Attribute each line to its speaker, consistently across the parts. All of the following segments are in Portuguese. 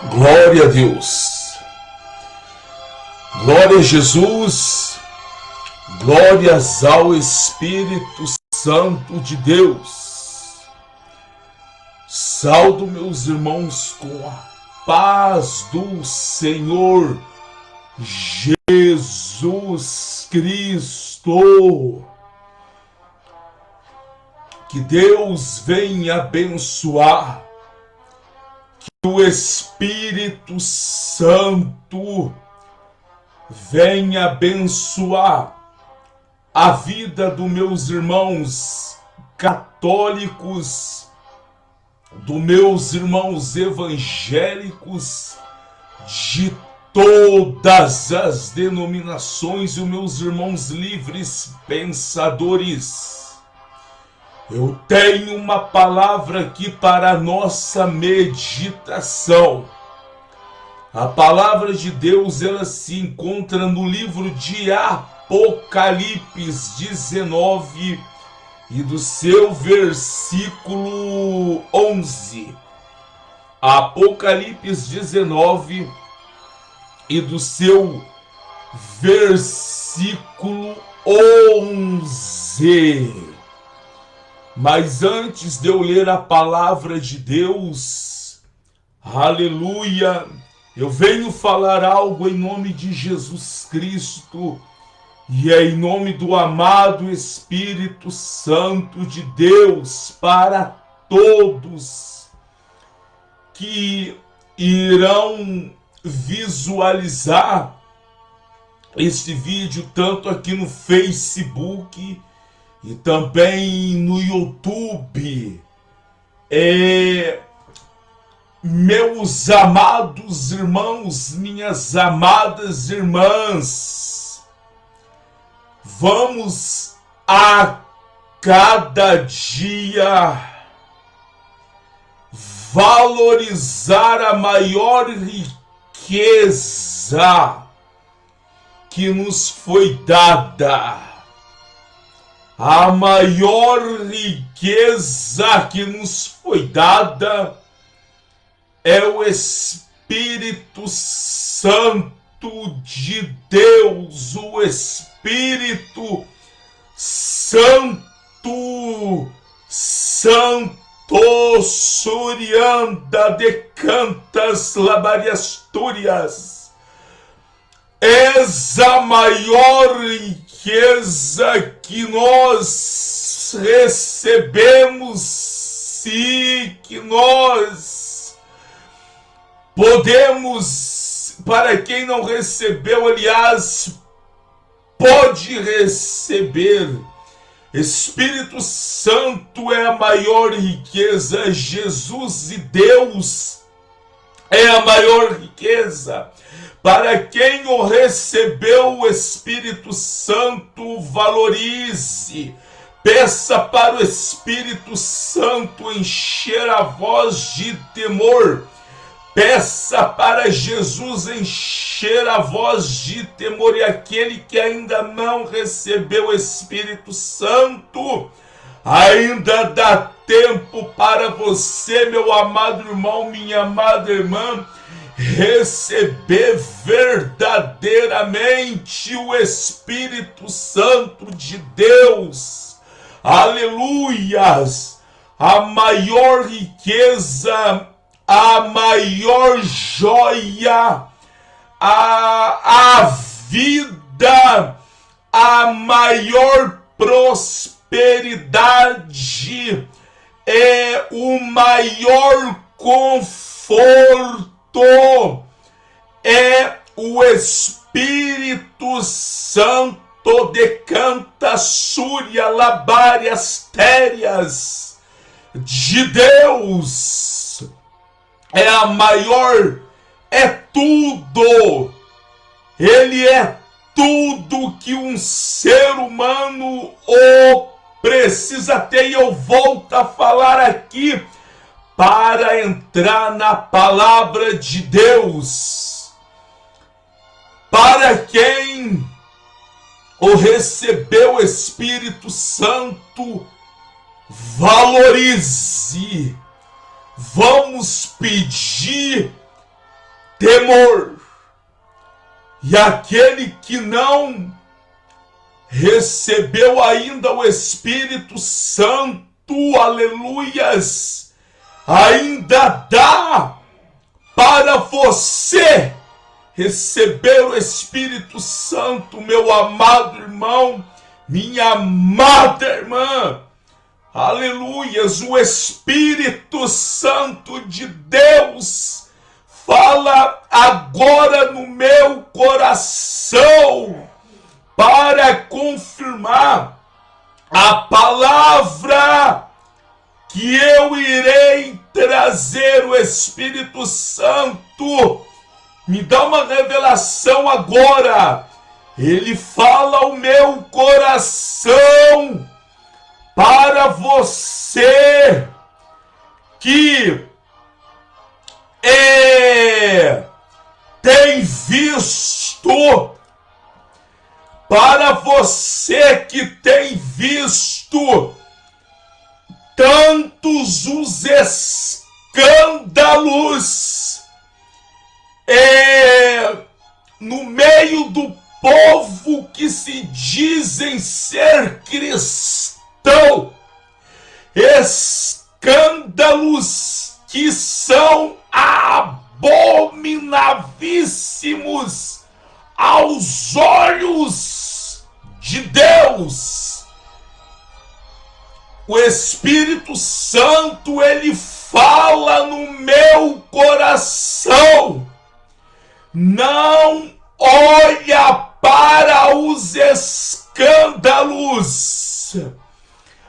Speaker 1: Glória a Deus, glória a Jesus, glórias ao Espírito Santo de Deus. Saudo meus irmãos com a paz do Senhor Jesus Cristo. Que Deus venha abençoar, que o Espírito Santo venha abençoar a vida dos meus irmãos católicos, dos meus irmãos evangélicos, de todas as denominações e os meus irmãos livres pensadores. Eu tenho uma palavra aqui para a nossa meditação. A palavra de Deus, ela se encontra no livro de Apocalipse 19 e do seu versículo 11. Apocalipse 19 e do seu versículo 11. Mas antes de eu ler a palavra de Deus, aleluia, eu venho falar algo em nome de Jesus Cristo e é em nome do amado Espírito Santo de Deus para todos que irão visualizar este vídeo tanto aqui no Facebook e também no YouTube. Meus amados irmãos, minhas amadas irmãs, vamos a cada dia valorizar a maior riqueza que nos foi dada. A maior riqueza que nos foi dada é o Espírito Santo de Deus, o Espírito Santo, Santo Surianda de Cantas Labariastúrias. És a maior riqueza que nós recebemos e que nós podemos, para quem não recebeu, aliás, pode receber. Espírito Santo é a maior riqueza, Jesus e Deus é a maior riqueza. Para quem o recebeu, o Espírito Santo, valorize. Peça para o Espírito Santo encher a voz de temor. Peça para Jesus encher a voz de temor. E aquele que ainda não recebeu o Espírito Santo, ainda dá tempo para você, meu amado irmão, minha amada irmã, receber verdadeiramente o Espírito Santo de Deus. Aleluias! A maior riqueza, a maior joia, a vida, a maior prosperidade, é o maior conforto, é o Espírito Santo de Canta Súria Labárias Térias de Deus. É a maior, é tudo. Ele é tudo que um ser humano precisa ter. E eu volto a falar aqui para entrar na palavra de Deus. Para quem o recebeu o Espírito Santo, valorize. Vamos pedir temor. E aquele que não recebeu ainda o Espírito Santo, aleluias, ainda dá para você receber o Espírito Santo, meu amado irmão, minha amada irmã. Aleluias, o Espírito Santo de Deus fala agora no meu coração para confirmar a palavra que eu irei trazer. O Espírito Santo me dá uma revelação agora. Ele fala ao meu coração para você que tem visto, para você que tem visto tantos os escândalos no meio do povo que se dizem ser cristão, escândalos que são abominavíssimos aos olhos de Deus. O Espírito Santo, ele fala no meu coração: não olha para os escândalos.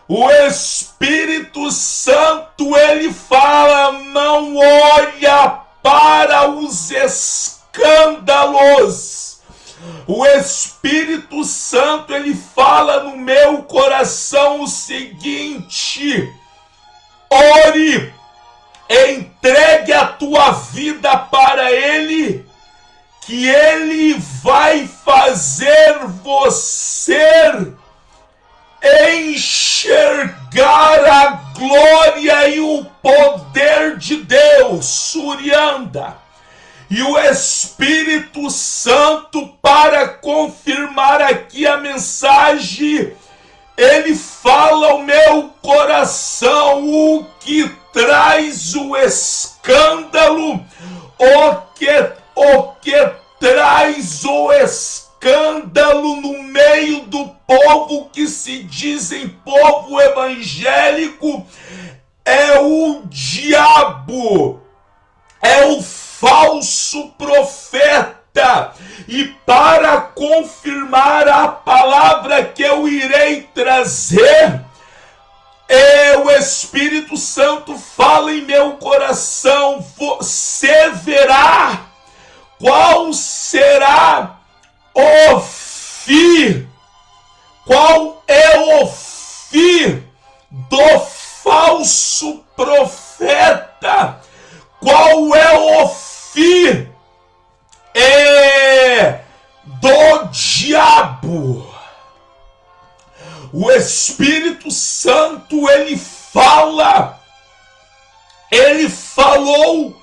Speaker 1: O Espírito Santo, ele fala: não olha para os escândalos. O Espírito Santo, ele fala no meu coração o seguinte: ore, entregue a tua vida para Ele, que Ele vai fazer você enxergar a glória e o poder de Deus. Surianda. E o Espírito Santo, para confirmar aqui a mensagem, ele fala ao meu coração o que traz o escândalo, o que traz o escândalo no meio do povo que se dizem povo evangélico, é o diabo, é o falso profeta. E para confirmar a palavra que eu irei trazer, o Espírito Santo fala em meu coração: você verá qual será o fim, qual é o fim do falso profeta, qual é o fim do diabo. O Espírito Santo, ele falou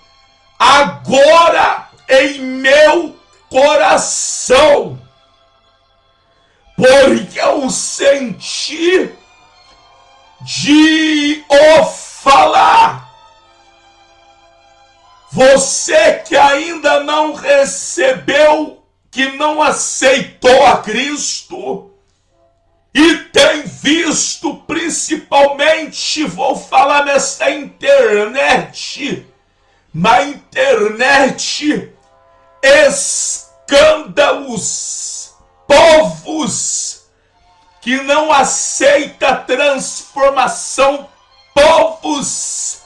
Speaker 1: agora em meu coração, porque eu senti de o falar. Você que ainda não recebeu, que não aceitou a Cristo e tem visto, principalmente, vou falar nessa internet, na internet, escândalos, povos que não aceitam a transformação, povos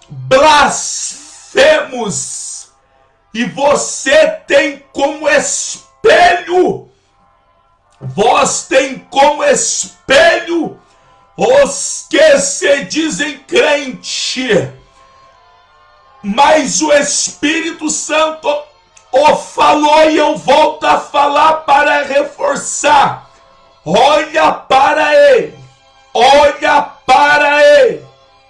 Speaker 1: blasfemos, e você tem como espelho, os que se dizem crente, mas o Espírito Santo o falou e eu volto a falar para reforçar: olha para ele, olha para ele,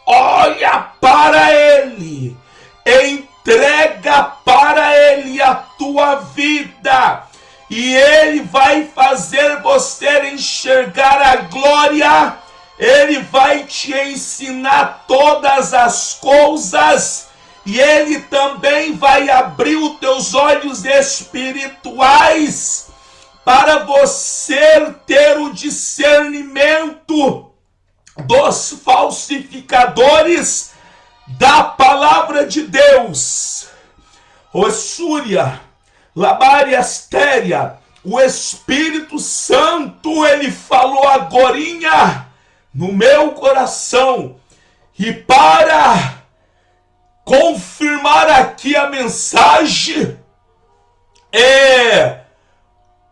Speaker 1: olha para ele, entrega para ele a tua vida. E Ele vai fazer você enxergar a glória. Ele vai te ensinar todas as coisas. E Ele também vai abrir os teus olhos espirituais para você ter o discernimento dos falsificadores da palavra de Deus. O Súria, Labária, Astéria, o Espírito Santo, ele falou agorinha no meu coração. E para confirmar aqui a mensagem,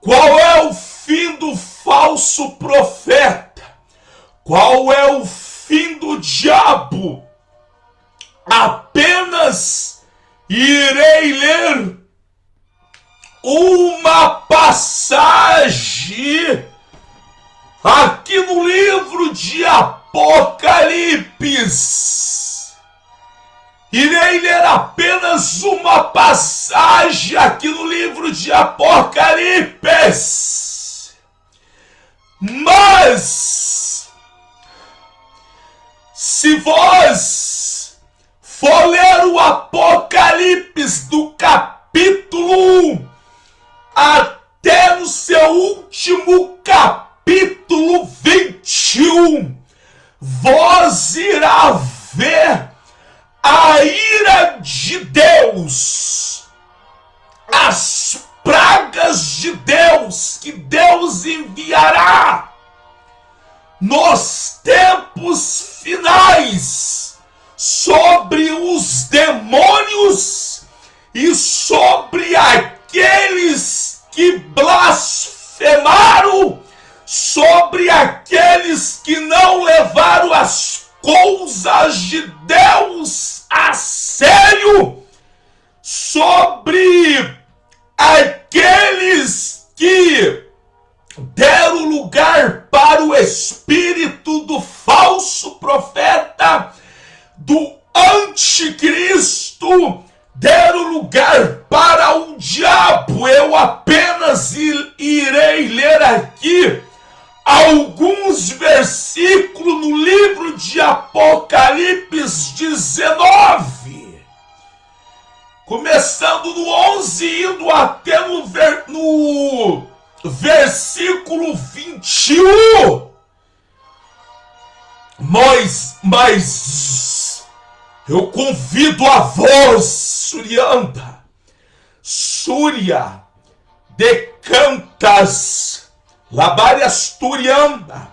Speaker 1: qual é o fim do falso profeta? Qual é o fim do diabo? Apenas irei ler uma passagem aqui no livro de Apocalipse. Irei ler apenas uma passagem aqui no livro de Apocalipse. Mas, se vós for ler o Apocalipse do capítulo 1 até no seu último capítulo 21, vós irá ver a ira de Deus, as pragas de Deus que Deus enviará nos tempos finais sobre os demônios e sobre aqueles que blasfemaram, sobre aqueles que não levaram as coisas de Deus a sério, sobre aqueles que deram lugar para o espírito do falso profeta, do anticristo, deram lugar para o diabo. Eu apenas irei ler aqui alguns versículos no livro de Apocalipse 19, começando no 11, indo até no versículo 21. Mas eu convido a voz, Súria, Decantas, Labárias Turianda,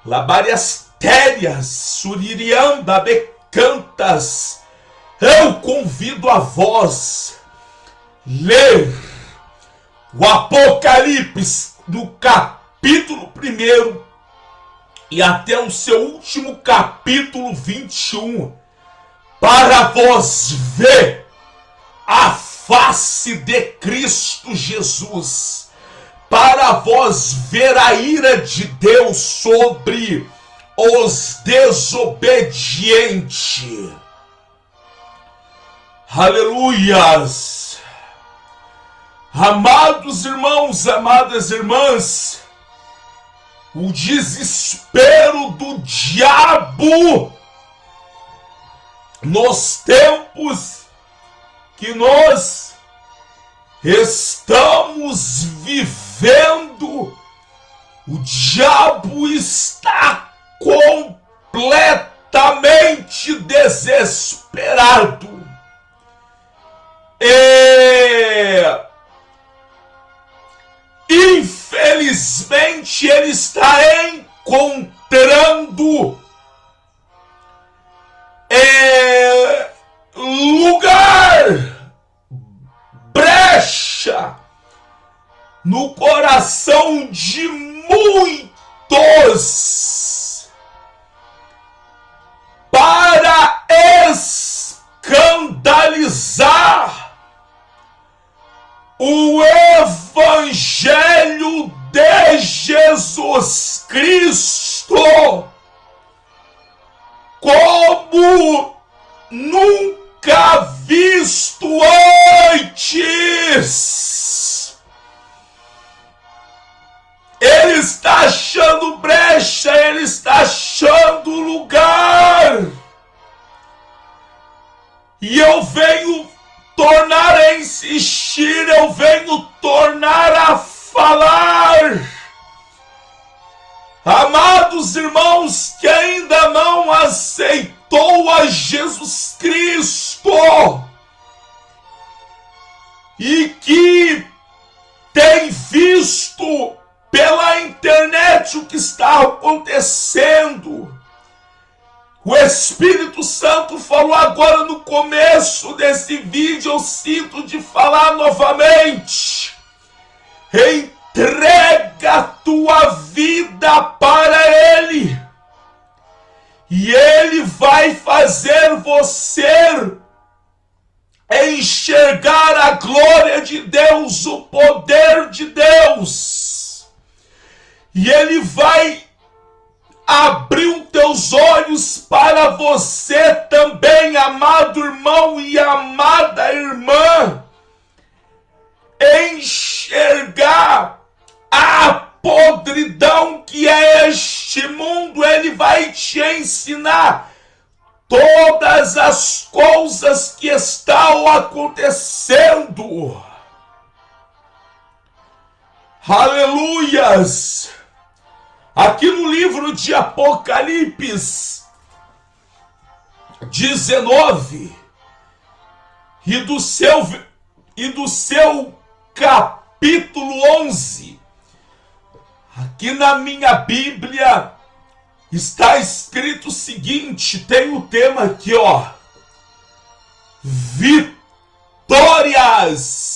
Speaker 1: Labárias Térias, Suririanda, Becantas. Eu convido a vós ler o Apocalipse do capítulo 1 e até o seu último capítulo 21, para vós ver a face de Cristo Jesus, para vós ver a ira de Deus sobre os desobedientes. Aleluias! Amados irmãos, amadas irmãs, o desespero do diabo nos tempos que nós estamos vivendo, o diabo está completamente desesperado. Infelizmente ele está encontrando lugar, brecha no coração de muitos para escandalizar o Evangelho de Jesus Cristo, como nunca nunca visto antes. Ele está achando brecha, ele está achando lugar. E eu venho tornar a insistir, eu venho tornar a falar. Amados irmãos que ainda não aceitou a Jesus Cristo e que tem visto pela internet o que está acontecendo. O Espírito Santo falou agora no começo desse vídeo, eu sinto de falar novamente. Entrega a tua vida para Ele. E Ele vai fazer você enxergar a glória de Deus, o poder de Deus. E Ele vai abrir os teus olhos para você também, amado irmão e amada irmã, enxergar a podridão que é este mundo. Ele vai te ensinar todas as coisas que estão acontecendo. Aleluias! Aqui no livro de Apocalipse 19 e do seu capítulo 11, aqui na minha Bíblia está escrito o seguinte, tem o tema aqui, ó: vitórias.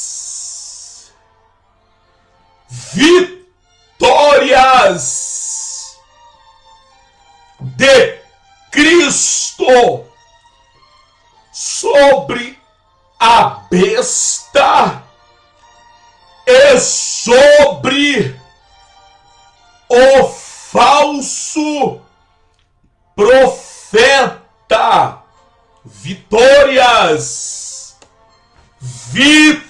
Speaker 1: Vitórias de Cristo sobre a besta e sobre o falso profeta. Vitórias. Vitórias.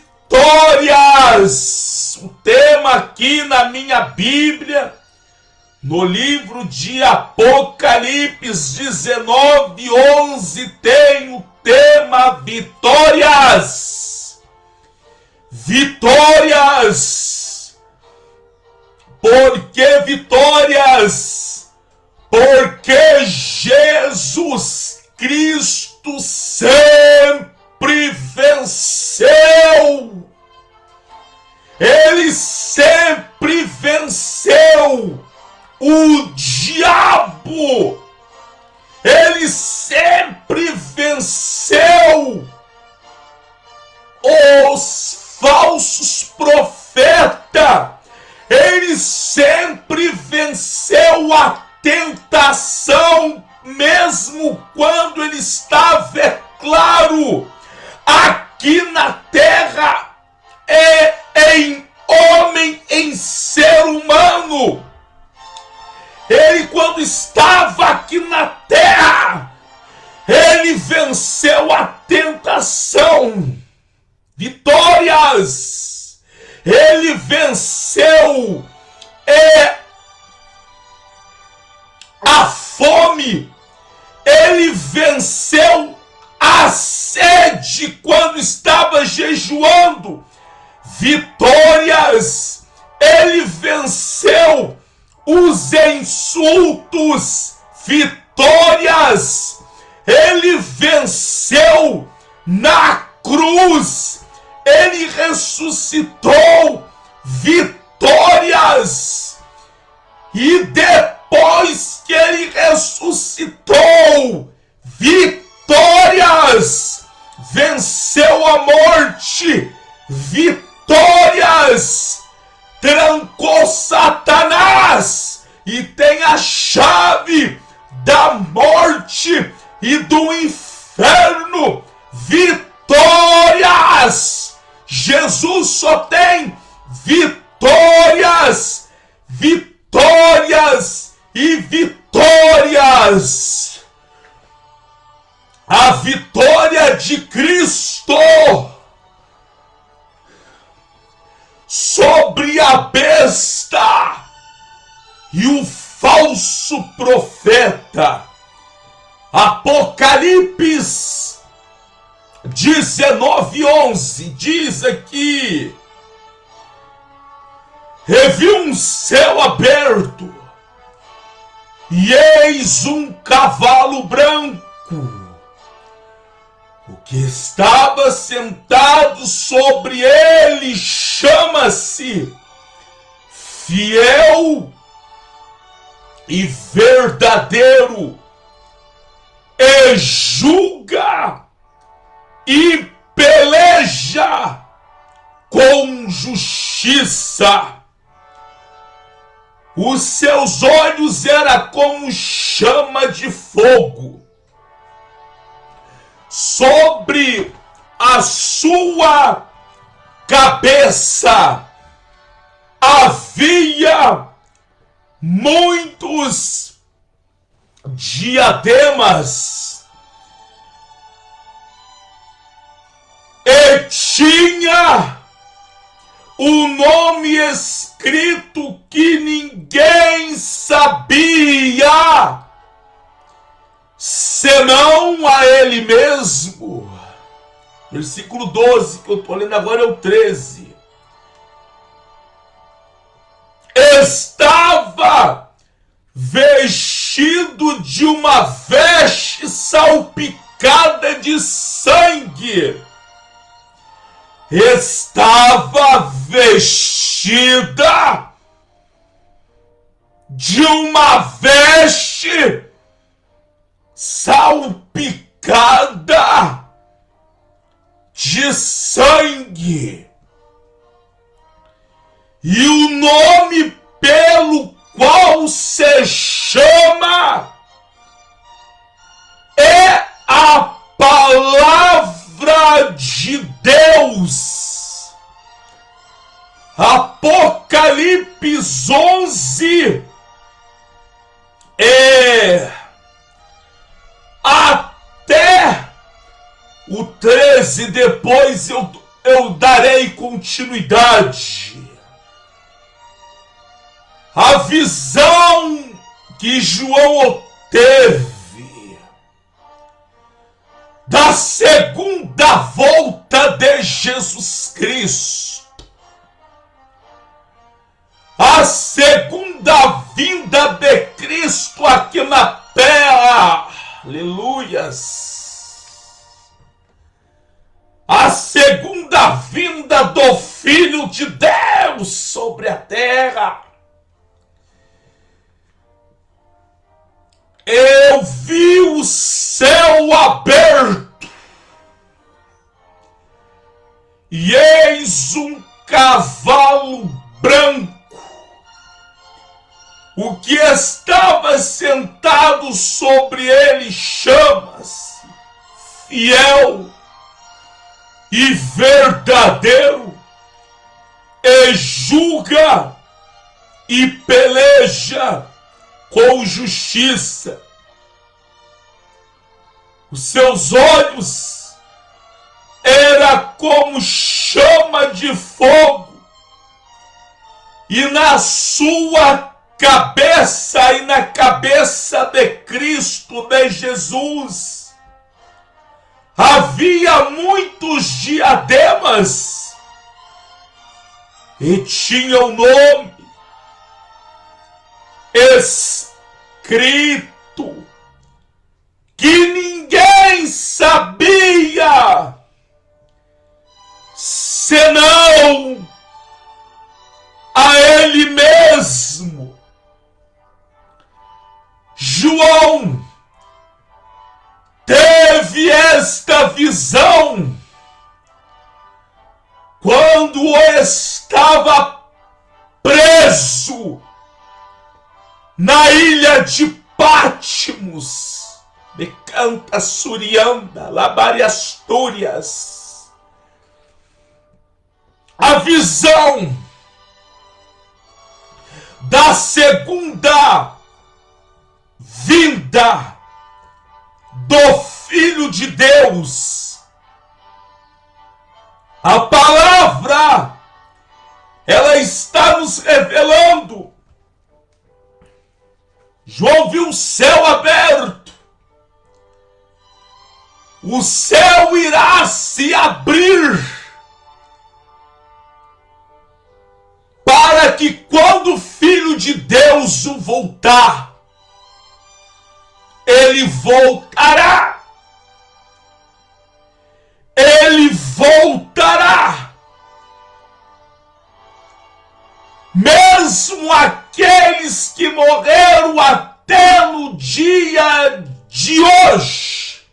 Speaker 1: O tema aqui na minha Bíblia, no livro de Apocalipse 19:11, tem o tema vitórias. Vitórias. Por que vitórias? Porque Jesus Cristo sempre venceu. Ele sempre venceu o diabo. Ele sempre venceu os falsos profetas. Ele sempre venceu a tentação, mesmo quando ele estava, é claro, aqui na terra, em homem, em ser humano. Ele, quando estava aqui na terra, ele venceu a tentação. Vitórias. Ele venceu a fome. Ele venceu a sede quando estava jejuando. Vitórias. Ele venceu os insultos. Vitórias. Ele venceu na cruz. Ele ressuscitou. Vitórias. E depois que ele ressuscitou, vitórias. Venceu a morte. Vitórias. Trancou Satanás e tem a chave da morte e do inferno. Vitórias. Jesus só tem vitórias, vitórias e vitórias. A vitória de Cristo sobre a besta e o falso profeta. Apocalipse 19:11 diz aqui: revi um céu aberto, e eis um cavalo branco. O que estava sentado sobre ele chama-se Fiel e Verdadeiro, e julga e peleja com justiça. Os seus olhos eram como chama de fogo. Sobre a sua cabeça havia muitos diademas, e tinha o nome escrito que ninguém sabia, senão a ele mesmo. Versículo 12, que eu estou lendo agora, é o 13. Estava vestido de uma veste salpicada de sangue. Estava vestida de uma veste salpicada de sangue. E o nome pelo qual se chama é a palavra de Deus. Apocalipse 11 até o 13, depois eu darei continuidade. A visão que João teve da segunda volta de Jesus Cristo, a segunda vinda de Cristo aqui na terra, aleluias, a segunda vinda do Filho de Deus sobre a terra. Eu vi o céu aberto, e eis um cavalo branco. O que estava sentado sobre ele chama-se Fiel e Verdadeiro, e julga e peleja com justiça. Os seus olhos era como chama de fogo, e na sua cabeça e na cabeça de Cristo, de Jesus, havia muitos diademas, e tinha o nome escrito que ninguém sabia, senão a ele mesmo. João teve esta visão quando estava preso na ilha de Patmos, de Canta Surianda, Labariastúrias. A visão da segunda vinda do Filho de Deus A palavra, ela está nos revelando. João viu o céu aberto. O céu irá se abrir para que quando o Filho de Deus voltar, ele voltará. Ele voltará. Mesmo aqueles que morreram até no dia de hoje,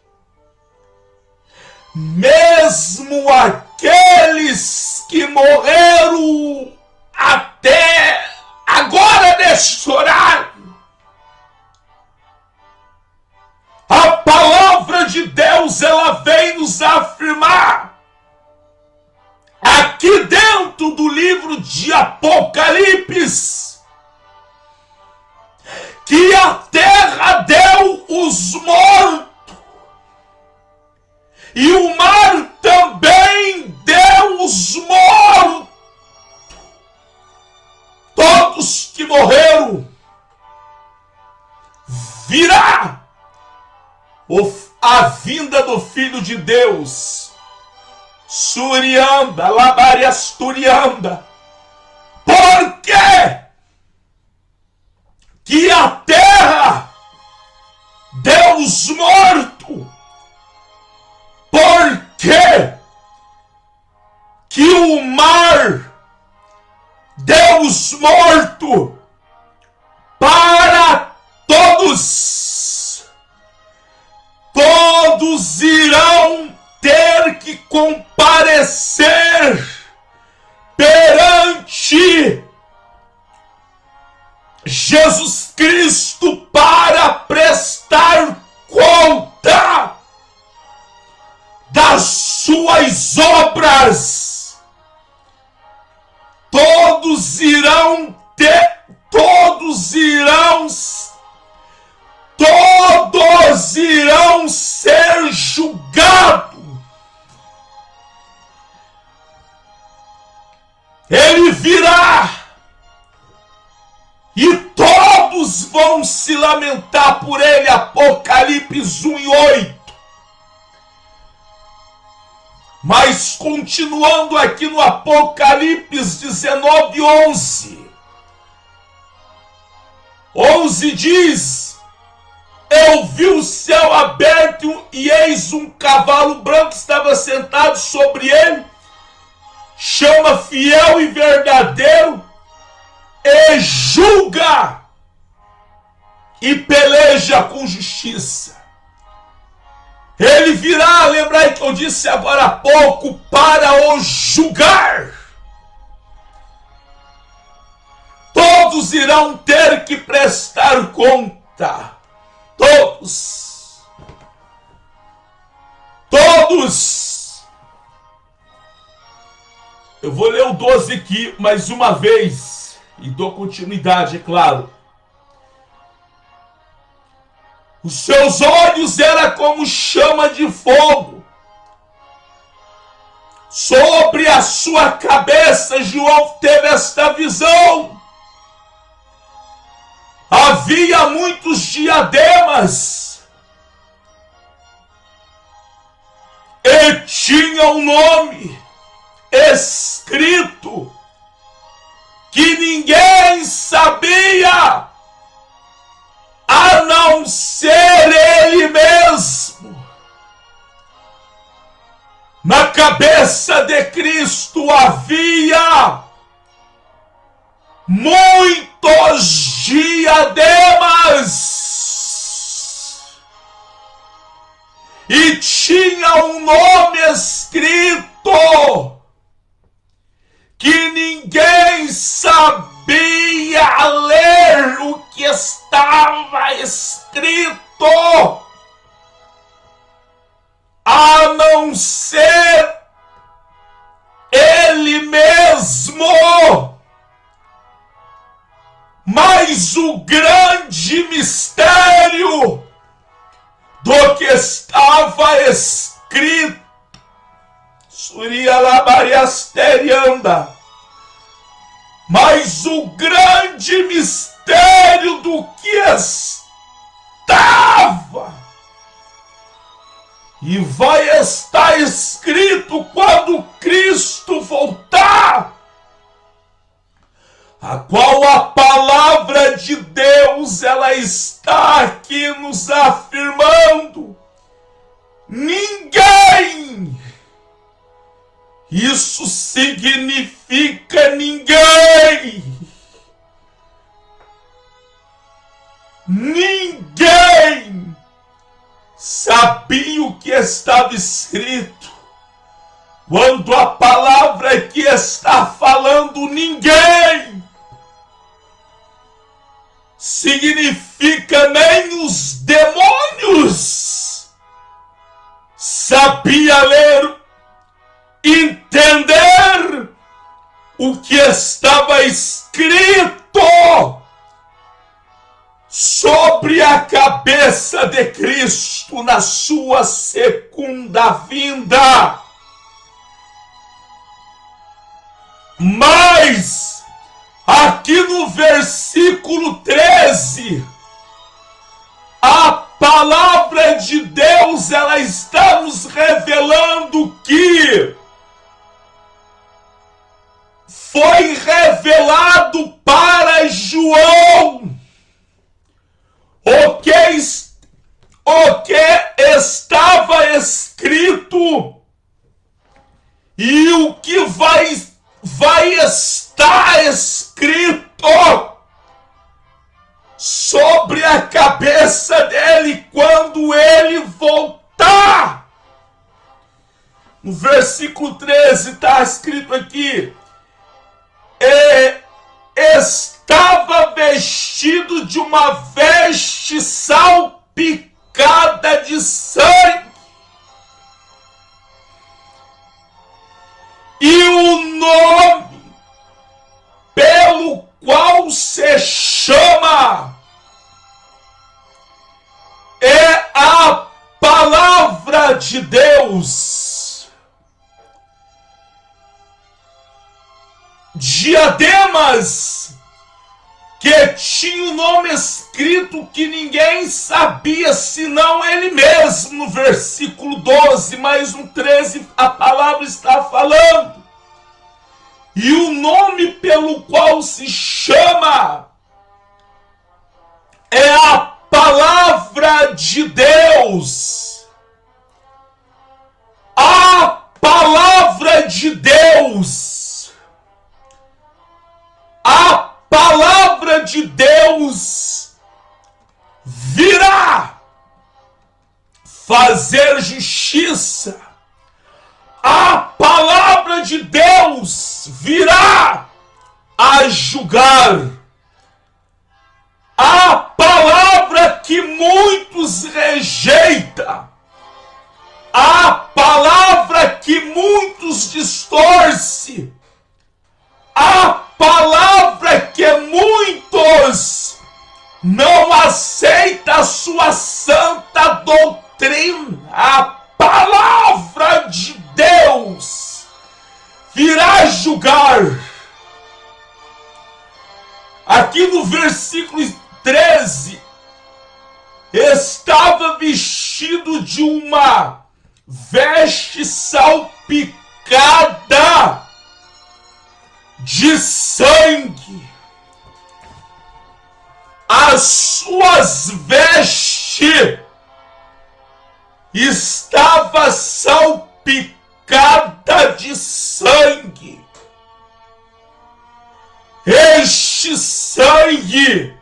Speaker 1: mesmo aqueles que morreram até agora neste horário, a palavra de Deus, ela vem nos afirmar aqui dentro do livro de Apocalipse que a terra deu os mortos e o mar também deu os mortos. Todos que morreram virá a vinda do Filho de Deus. Surianda, Labariasturianda. Por quê? Que a terra deu os mortos. Por quê? Que o mar deu os mortos para todos. Todos irão ter que comparecer perante Jesus Cristo para prestar conta das suas obras. Todos irão ser julgados. Ele virá e todos vão se lamentar por ele. Apocalipse 1:8. Mas continuando aqui no Apocalipse 19:11. 11 diz: eu vi o céu aberto e eis um cavalo branco estava sentado sobre ele, chama fiel e verdadeiro, e julga e peleja com justiça. Ele virá, lembrai que eu disse agora há pouco, para o julgar. Todos irão ter que prestar conta. Todos. Eu vou ler o 12 aqui mais uma vez e dou continuidade, é claro. Os seus olhos eram como chama de fogo. Sobre a sua cabeça, João teve esta visão. Havia muitos diademas. E tinha um nome escrito que ninguém sabia a não ser ele mesmo. Na cabeça de Cristo havia muitos diademas e tinha um nome escrito que ninguém sabia ler o que estava escrito, a não ser ele mesmo. Mas o grande mistério do que estava escrito suria labariasterianda. Mas o grande mistério do que estava e vai estar escrito quando Cristo voltar, a qual a palavra de Deus ela está aqui nos afirmando. Ninguém. Isso significa ninguém. Ninguém sabia o que estava escrito. Quando a palavra que está falando ninguém, significa nem os demônios sabia ler, entender o que estava escrito sobre a cabeça de Cristo na sua segunda vinda. Mas aqui no versículo 13, a palavra de Deus ela está nos revelando que foi revelado para João o que estava escrito e o que vai estar escrito sobre a cabeça dele quando ele voltar. No versículo 13 está escrito aqui: estava vestido de uma veste salpicada de sangue, e o nome pelo qual se chama é a palavra de Deus. Diademas que tinha o nome escrito que ninguém sabia senão ele mesmo. No versículo 12, mas no 13 a palavra está falando: e o nome pelo qual se chama é a palavra de Deus. A palavra de Deus. A palavra de Deus virá fazer justiça. A palavra de Deus virá a julgar. A palavra que muitos rejeitam, a palavra que muitos distorcem, a palavra que muitos não aceitam a sua santa doutrina, a palavra de Deus virá julgar. Aqui no versículo 13, estava vestido de uma veste salpicada de sangue. As suas vestes estava salpicada de sangue. Este sangue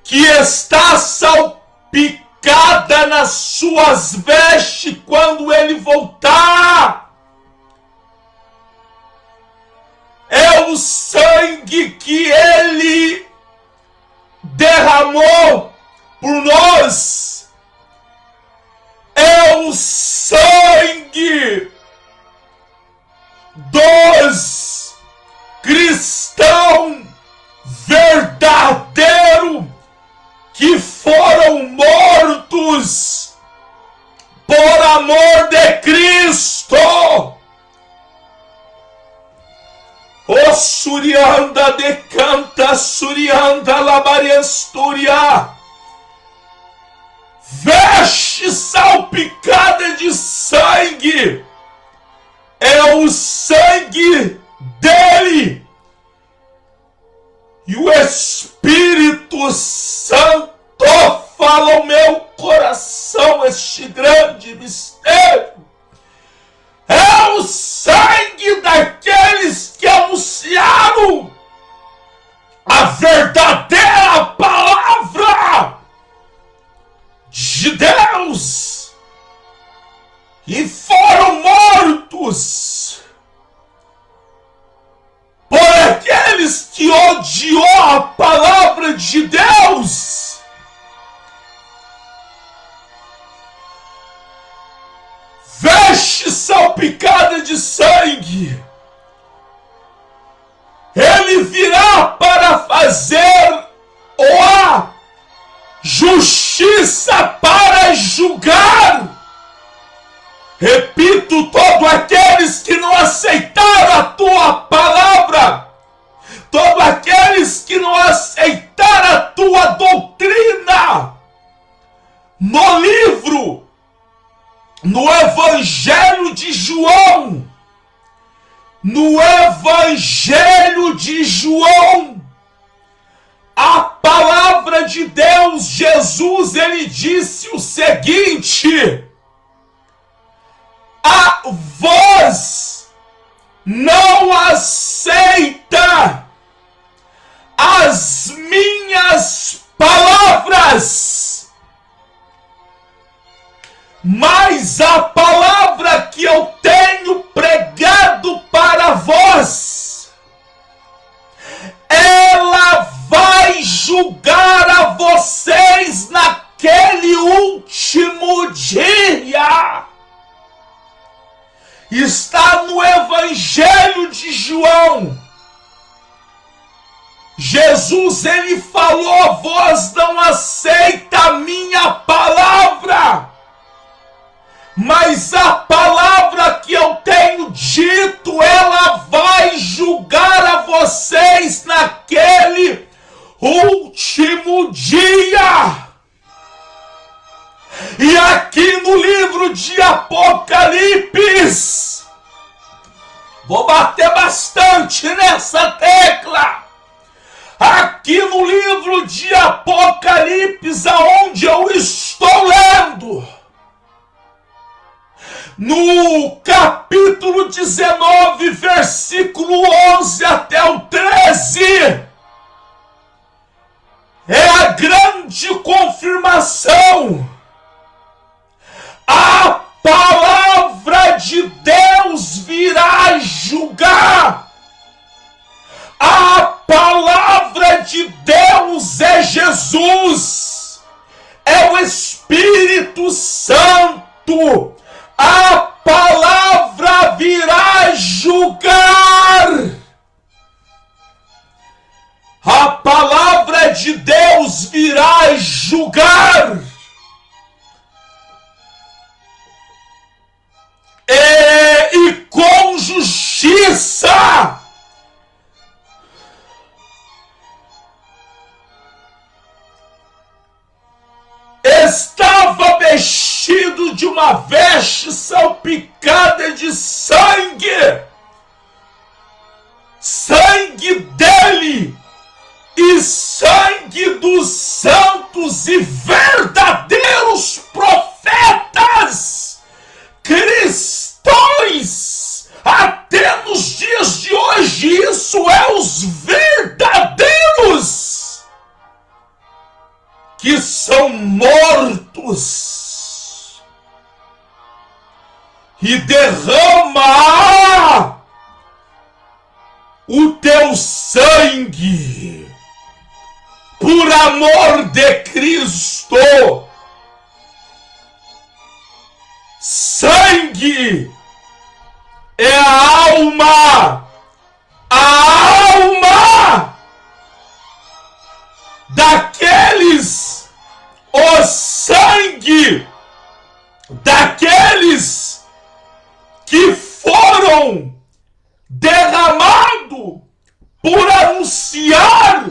Speaker 1: que está salpicada nas suas vestes quando ele voltar é o sangue que ele derramou por nós. É o sangue dos cristãos verdadeiros que foram mortos por amor de surianda decanta surianda labariasturia. Veste salpicada de sangue. É o sangue dele. E o Espírito Santo fala ao meu coração este grande mistério. É o sangue daqueles que anunciaram a verdadeira palavra de Deus e foram mortos por aqueles que odiou a palavra de Deus. Veste salpicada de sangue. Ele virá para fazer a justiça, para julgar. Repito, todos aqueles que não aceitaram a tua palavra, todos aqueles que não aceitaram a tua doutrina, no Evangelho de João, a palavra de Deus, Jesus, ele disse o seguinte: a voz não aceita as minhas palavras, mas a palavra que eu tenho pregado para vós, ela vai julgar a vocês naquele último dia. Está no Evangelho de João. Jesus, ele falou: vós não aceita a minha palavra, mas a palavra que eu tenho dito, ela vai julgar a vocês naquele último dia. E aqui no livro de Apocalipse, vou bater bastante nessa tecla. Aqui no livro de Apocalipse, aonde eu estou lendo, no capítulo 19, versículo 11 até o 13, é a grande confirmação. A palavra de Deus virá julgar. A palavra de Deus é Jesus, é o Espírito Santo. A palavra virá julgar. A palavra de Deus virá julgar. E com justiça. Estava vestido de uma veste salpicada de sangue. Sangue dele e sangue dos santos e verdadeiros profetas cristãos, até nos dias de hoje. Isso é os verdadeiros que são mortos, e derrama o teu sangue por amor de Cristo. Sangue é a alma daqueles, o sangue daqueles que foram derramados por anunciar,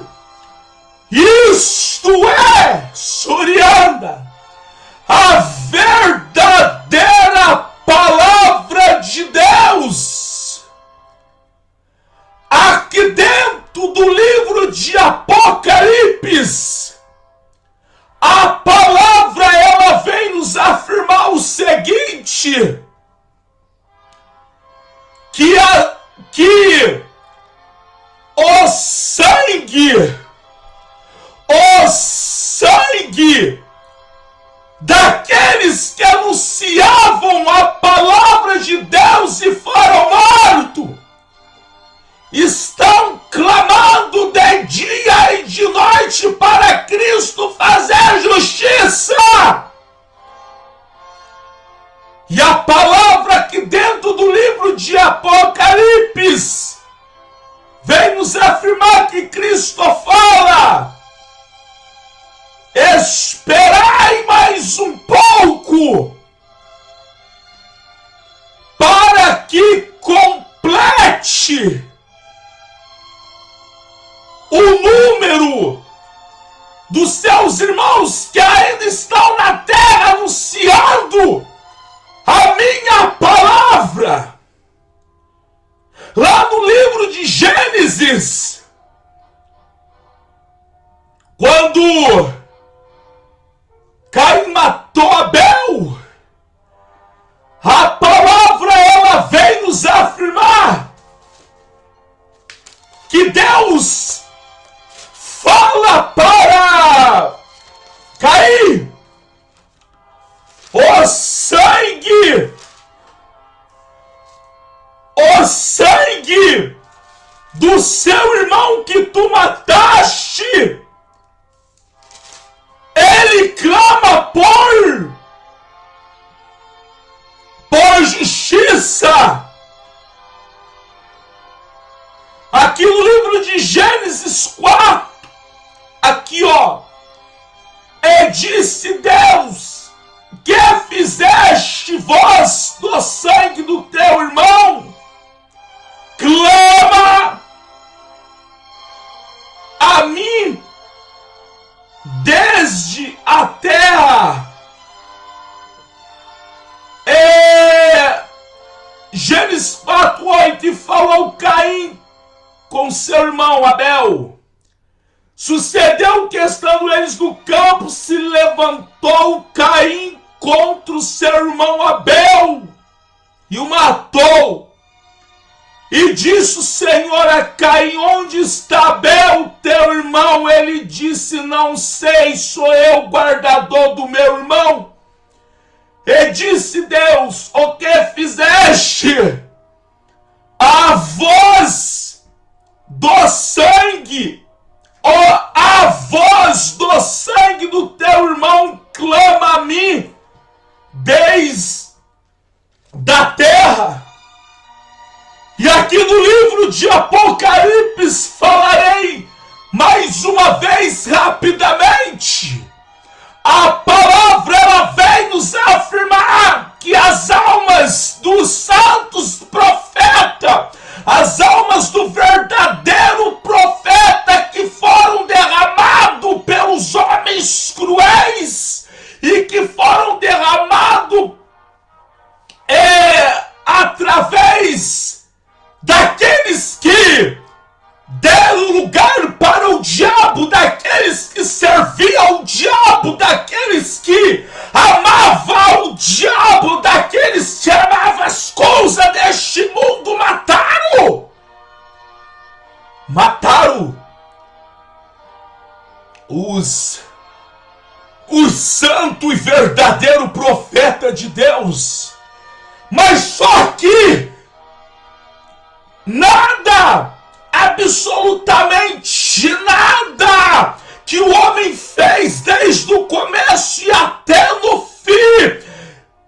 Speaker 1: isto é, Sorianda, a verdadeira palavra de Deus. Aqui dentro do livro de Apocalipse, a palavra ela vem nos afirmar o seguinte, que o sangue daqueles que anunciavam a palavra de Deus e foram mortos, estão clamando de dia e de noite para Cristo fazer justiça. E a palavra aqui dentro do livro de Apocalipse vem nos afirmar que Cristo fala: esperai mais um pouco, para que complete o número dos seus irmãos que ainda estão na terra anunciando a minha palavra. Lá no livro de Gênesis, quando Caim matou Abel, a palavra ela vem nos afirmar que Deus fala para Caim: o sangue do seu irmão que tu mataste, ele clama por justiça. Aqui no livro de Gênesis 4, aqui ó, disse Deus: que fizeste vós do sangue do teu irmão? Clama a mim desde a terra. Gênesis 4:8, e falou Caim com seu irmão Abel. Sucedeu que, estando eles no campo, se levantou Caim contra o seu irmão Abel e o matou. E disse o Senhor a Caim: onde está Abel, teu irmão? Ele disse: não sei, sou eu guardador do meu irmão. E disse Deus: o que fizeste? A voz do sangue, a voz do sangue do teu irmão clama a mim desde da terra. E aqui no livro de Apocalipse falarei mais uma vez rapidamente. A palavra ela vem nos afirmar que as almas dos santos profetas, as almas do verdadeiro profeta que foram derramados pelos homens cruéis e que foram derramados através daqueles que deram lugar para o diabo, daqueles que serviam o diabo, daqueles que amavam o diabo, daqueles que amavam as coisas deste mundo, mataram o santo e verdadeiro profeta de Deus. Mas só que nada, absolutamente nada que o homem fez desde o começo e até no fim,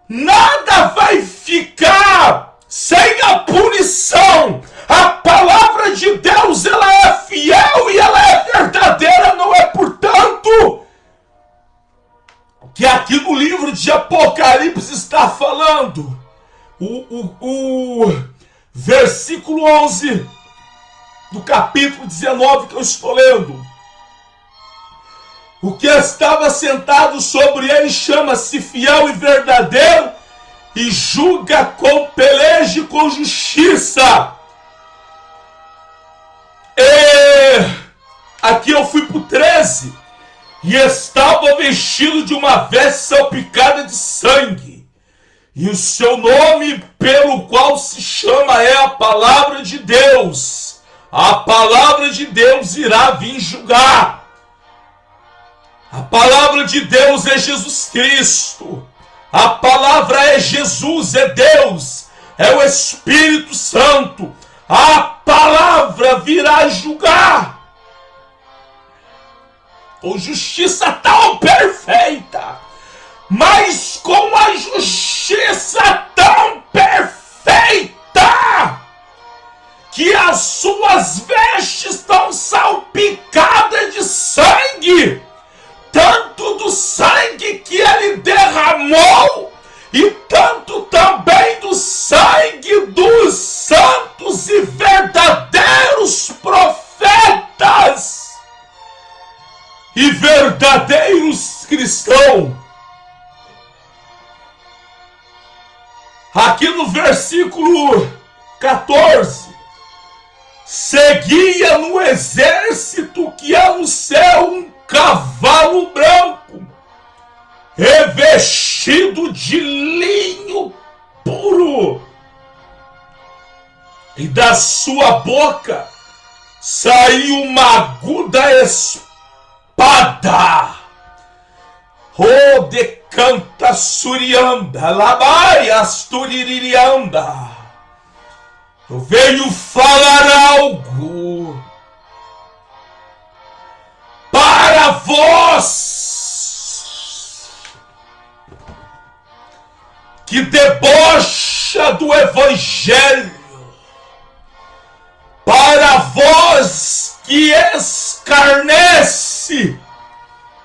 Speaker 1: nada vai ficar sem a punição. A palavra de Deus ela é fiel e ela é verdadeira, não é portanto que aqui no livro de Apocalipse está falando o versículo 11 do capítulo 19 que eu estou lendo. O que estava sentado sobre ele chama-se Fiel e Verdadeiro e julga com peleja e com justiça. Aqui eu fui pro 13. E estava vestido de uma veste salpicada de sangue. E o seu nome pelo qual se chama é a Palavra de Deus. A Palavra de Deus irá vir julgar. A Palavra de Deus é Jesus Cristo. A Palavra é Jesus, é Deus, é o Espírito Santo. A Palavra virá julgar. Com justiça tão perfeita, mas com a justiça tão perfeita, que as suas vestes estão salpicadas de sangue, tanto do sangue que ele derramou, e tanto também do sangue dos santos e verdadeiros profetas e verdadeiros cristãos. Aqui no versículo 14, seguia no exército que há no céu um cavalo branco, revestido de linho puro, e da sua boca saiu uma aguda espada. O decanta surianda, labai asturirianda. Eu venho falar algo para vós que debocha do evangelho, para vós que escarnece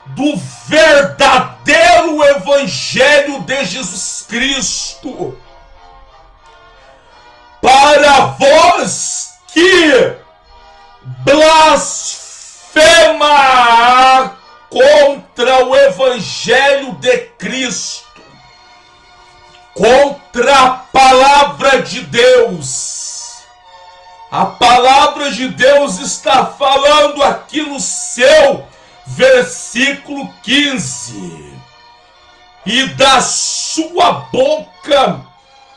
Speaker 1: do verdadeiro evangelho de Jesus Cristo, para vós que blasfema contra o evangelho de Cristo, contra a palavra de Deus. A palavra de Deus está falando aqui no seu versículo 15. E da sua boca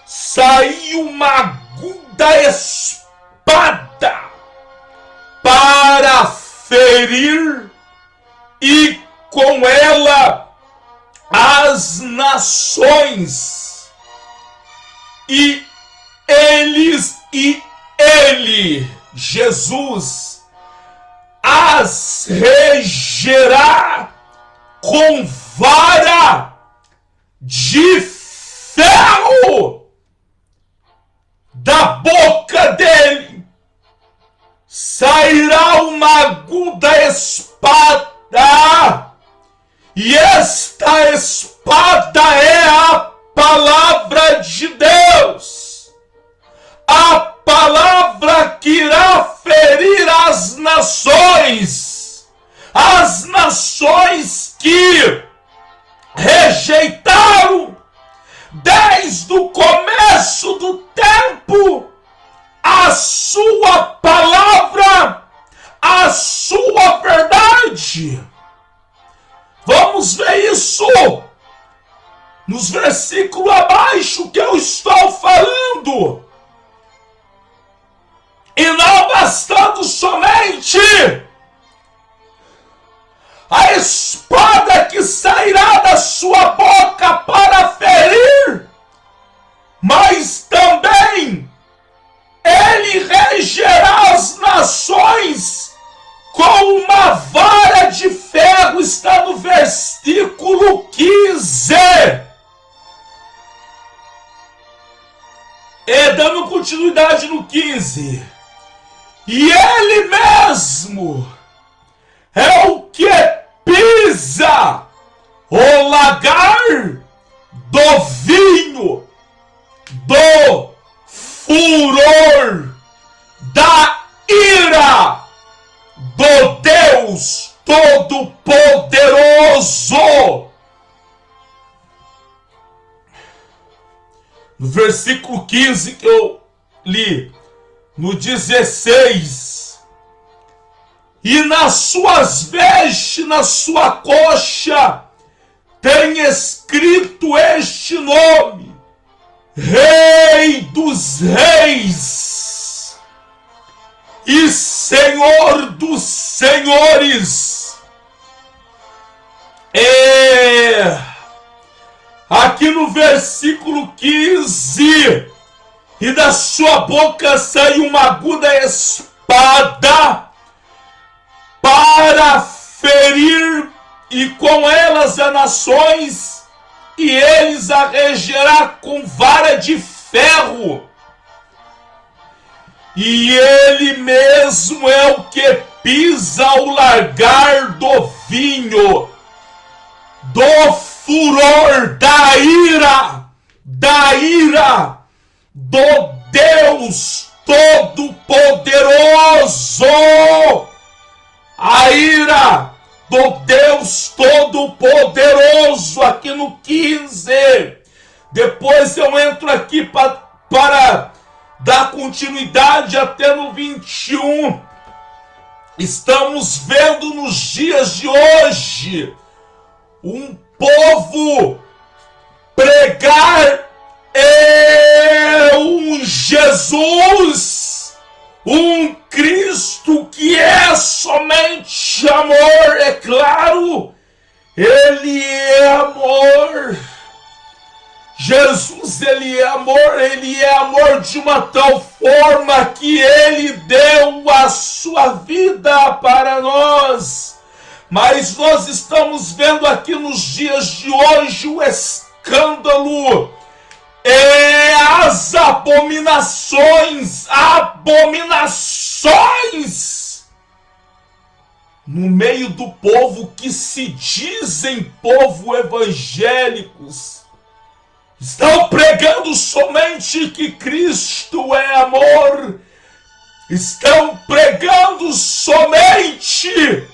Speaker 1: saiu uma aguda espada para ferir, e com ela as nações, e ele, Jesus, as regerá com vara de ferro. Da boca dele sairá uma aguda espada, e esta espada é a palavra de Deus, a palavra que irá ferir as nações que rejeitaram desde o começo do tempo a sua palavra, a sua verdade. Vamos ver isso nos versículos abaixo que eu estou falando. E não bastando somente a espada que sairá da sua boca para ferir, mas também ele regerá as nações com uma vara de ferro. Está no versículo 15. E dando continuidade no 15. E ele mesmo é o que pisa o lagar do vinho, do furor da ira do Deus Todo-Poderoso. No versículo 15 que eu li, no 16, e nas suas vestes, na sua coxa, tem escrito este nome: Rei dos Reis e Senhor dos Senhores. Aqui no versículo 15, e da sua boca saiu uma aguda espada para ferir, e com elas as nações, e eles a regerá com vara de ferro. E ele mesmo é o que pisa o largar do vinho, do furor, da ira do Deus Todo-Poderoso. A ira do Deus Todo-Poderoso, aqui no 15. Depois eu entro aqui para dar continuidade até no 21. Estamos vendo nos dias de hoje um povo pregar um Jesus, um Cristo que é somente amor. É claro, ele é amor. Jesus, ele é amor de uma tal forma que ele deu a sua vida para nós. Mas nós estamos vendo aqui nos dias de hoje o escândalo e as abominações no meio do povo que se dizem povo evangélicos. Estão pregando somente que Cristo é amor. Estão pregando somente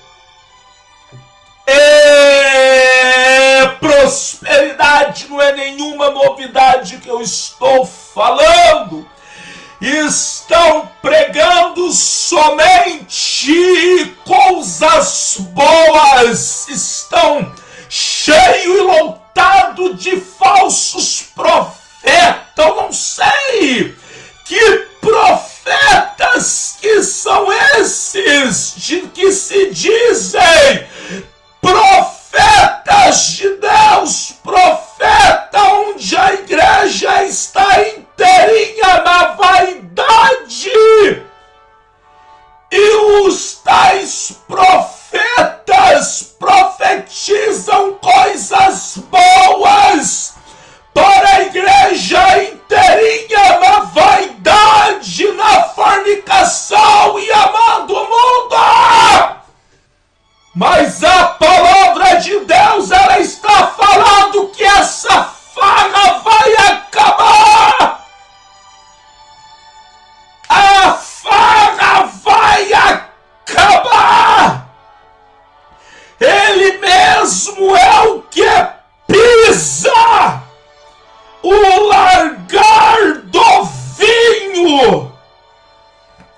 Speaker 1: prosperidade. Não é nenhuma novidade que eu estou falando. Estão pregando somente coisas boas. Estão cheios e lotados de falsos profetas. Eu não sei que profetas que são esses que se dizem profetas de Deus, profeta onde a igreja está inteirinha na vaidade, e os tais profetas profetizam coisas boas para a igreja inteirinha na vaidade, na fornicação e amando o mundo. Mas a palavra de Deus, ela está falando que essa farra vai acabar. A farra vai acabar. Ele mesmo é o que pisa o largar do vinho,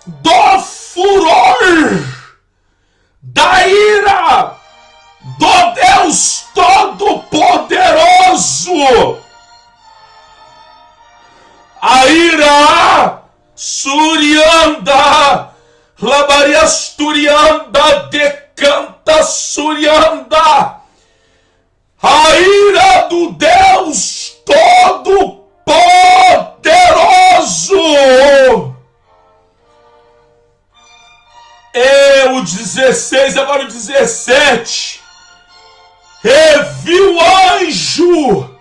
Speaker 1: do furor, da ira do Deus Todo-Poderoso. A ira surianda, labariasturianda, decanta surianda. A ira do Deus Todo-Poderoso. O 16, agora o 17. E viu o anjo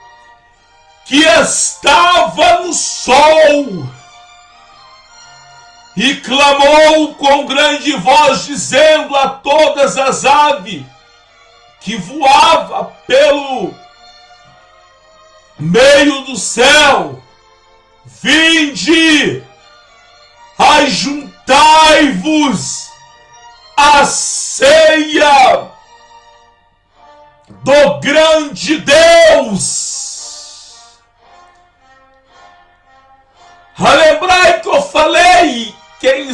Speaker 1: que estava no sol e clamou com grande voz, dizendo a todas as aves que voava pelo meio do céu: vinde, ajuntai dai-vos a ceia do grande Deus. Lembrai que eu falei, quem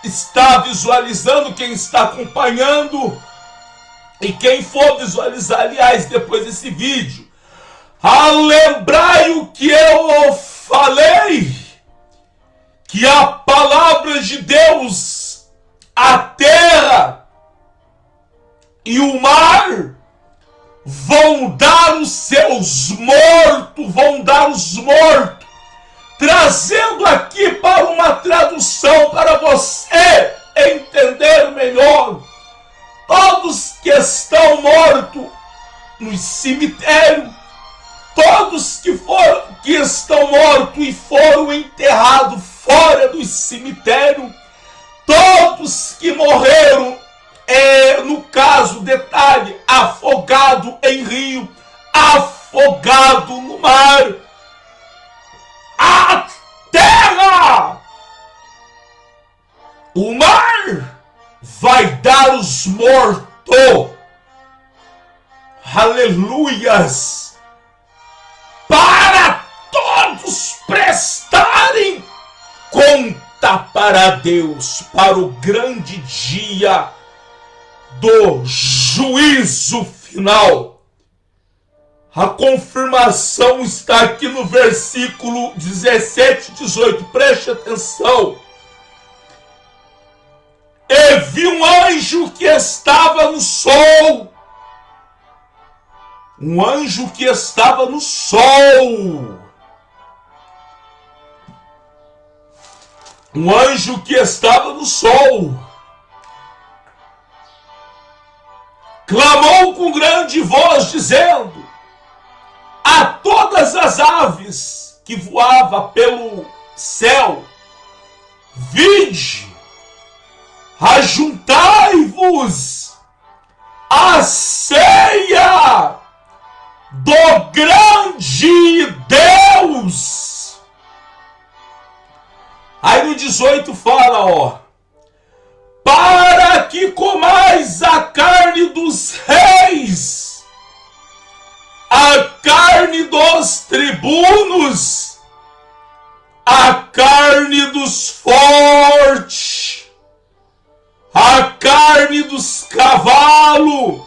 Speaker 1: está visualizando, quem está acompanhando e quem for visualizar, aliás, depois desse vídeo, lembrai o que eu falei, que a palavra de Deus, a terra e o mar vão dar os seus mortos, trazendo aqui para uma tradução para você entender melhor. Todos que estão mortos no cemitério, todos que estão mortos e foram enterrados fora do cemitério, todos que morreram, no caso, detalhe, afogado em rio, afogado no mar, a terra, o mar vai dar os mortos, aleluias, para todos prestarem conta para Deus, para o grande dia do juízo final. A confirmação está aqui no versículo 17 e 18. Preste atenção. E vi um anjo que estava no sol. Um anjo que estava no sol. Um anjo que estava no sol. Clamou com grande voz, dizendo a todas as aves que voavam pelo céu: vinde, ajuntai-vos à ceia do grande Deus. Aí no 18 fala, para que comais a carne dos reis, a carne dos tribunos, a carne dos fortes, a carne dos cavalos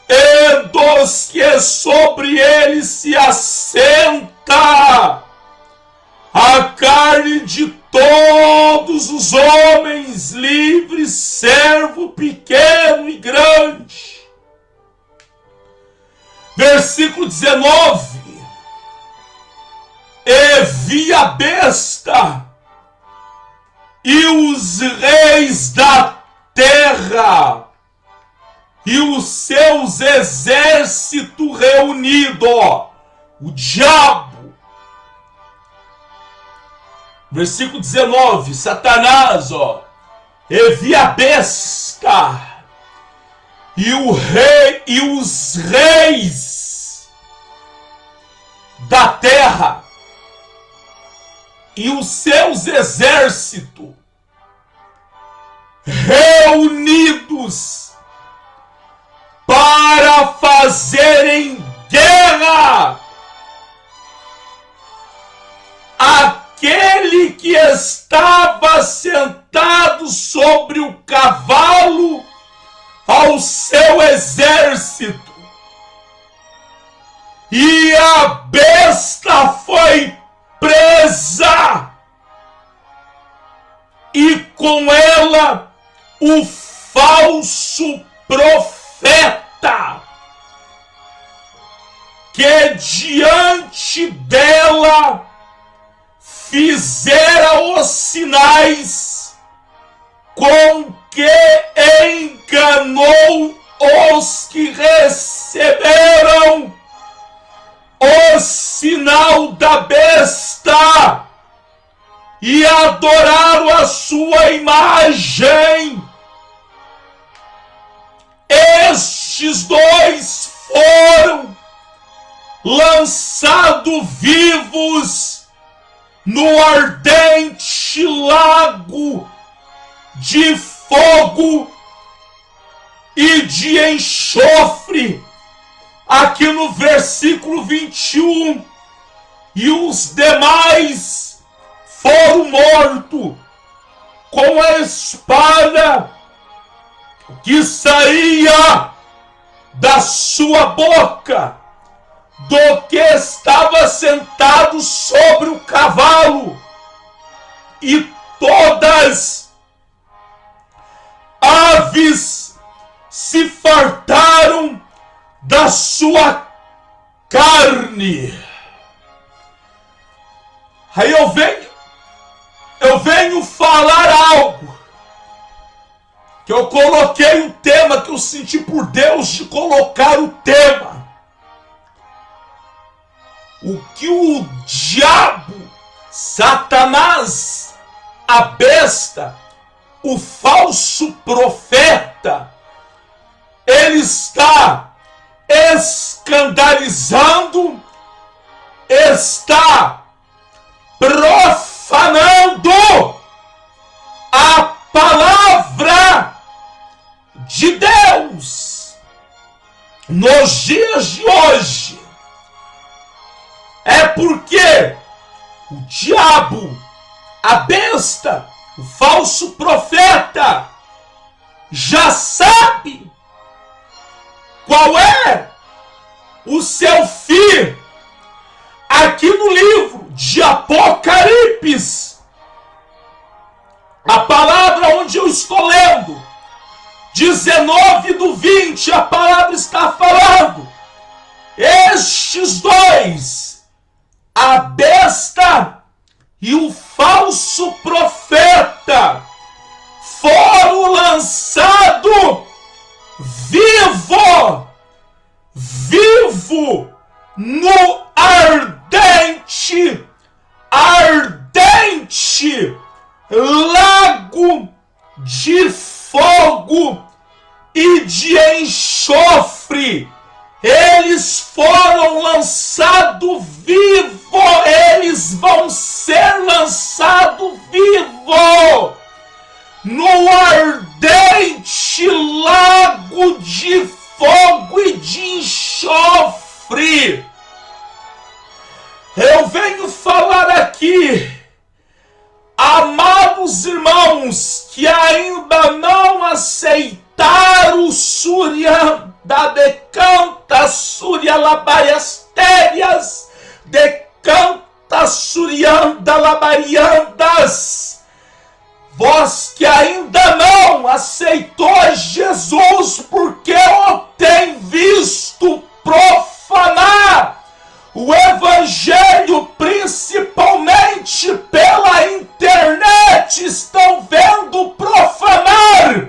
Speaker 1: e dos que sobre eles se assenta, a carne de todos os homens livres, servo pequeno e grande. Versículo 19. E vi a besta e os reis da terra e os seus exércitos reunidos, o diabo. Versículo 19, Satanás, e vi a besta e o rei e os reis da terra e os seus exércitos reunidos para fazerem guerra àquele que estava sentado sobre o cavalo, ao seu exército. E a besta foi presa, e com ela o falso profeta, que diante dela fizera os sinais com que enganou os que receberam o sinal da besta e adoraram a sua imagem. Estes dois foram lançados vivos no ardente lago de fogo e de enxofre, aqui no versículo 21, e os demais foram mortos com a espada que saía da sua boca do que estava sentado sobre o cavalo, e todas aves se fartaram da sua carne. Aí eu venho falar algo que eu coloquei um tema, que eu senti por Deus de colocar o tema. O que o diabo, Satanás, a besta, o falso profeta, ele está escandalizando, está profanando a palavra de Deus nos dias de hoje. É porque o diabo, a besta, o falso profeta, já sabe qual é o seu fim. Aqui no livro de Apocalipse, a palavra onde eu estou lendo, 19:20, a palavra está falando: estes dois, a besta e o falso profeta, foram lançados vivo no ardente lago de fogo e de enxofre. Eles foram lançados vivos, eles vão ser lançados vivos no ardente lago de fogo e de enxofre. Eu venho falar aqui, amados irmãos, que ainda não aceitaram o Surya da decanta Surya labariastérias, decanta Suryanda labariandas. Vós que ainda não aceitou Jesus, porque o tem visto profanar o evangelho, principalmente pela internet, estão vendo profanar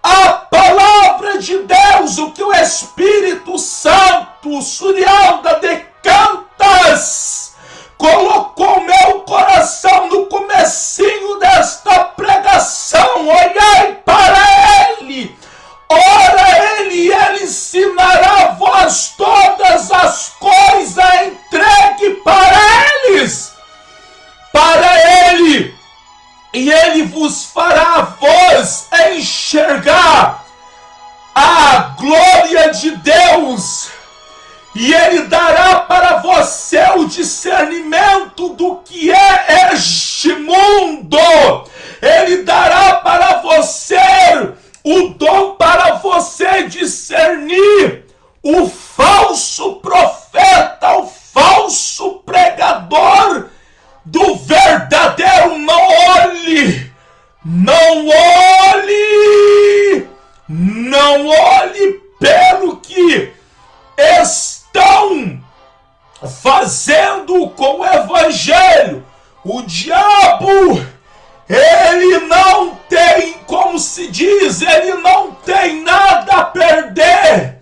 Speaker 1: a palavra de Deus, o que o Espírito Santo, o Suryanda decantas, colocou meu coração no comecinho desta pregação. Olhai para ele, ora ele ensinará a vós todas as coisas, entregue para ele, e ele vos fará a vós enxergar a glória de Deus, e ele dará para você o discernimento do que é este mundo. Ele dará para você o dom para você discernir o falso profeta, o falso pregador do verdadeiro. Não olhe pelo que estão fazendo com o evangelho. O diabo, ele não tem, como se diz, ele não tem nada a perder.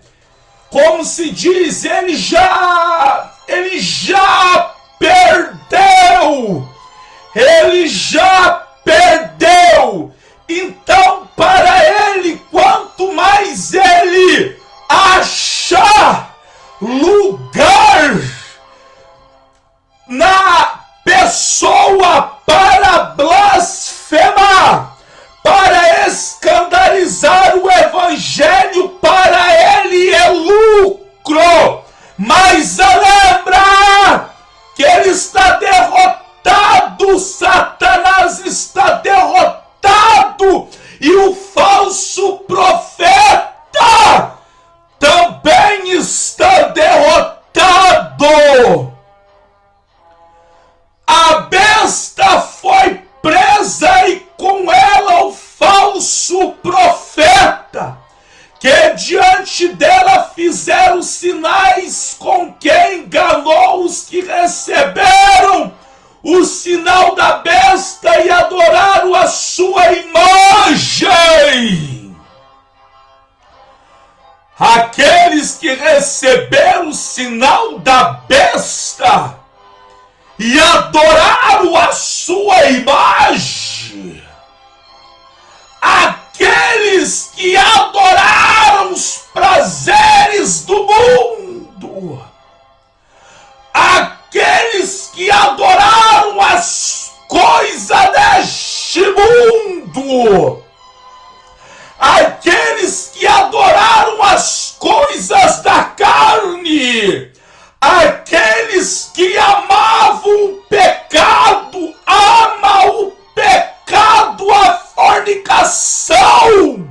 Speaker 1: Como se diz, ele já perdeu. Ele já perdeu. Então, para ele, quanto mais ele achar lugar na pessoa Deus com quem enganou os que receberam o sinal da besta e adoraram a sua imagem. Aqueles que receberam o sinal da besta e adoraram a sua imagem, aqueles que adoraram os prazeres do mundo, aqueles que adoraram as coisas deste mundo, aqueles que adoraram as coisas da carne, aqueles que amavam o pecado, amam o pecado, a fornicação.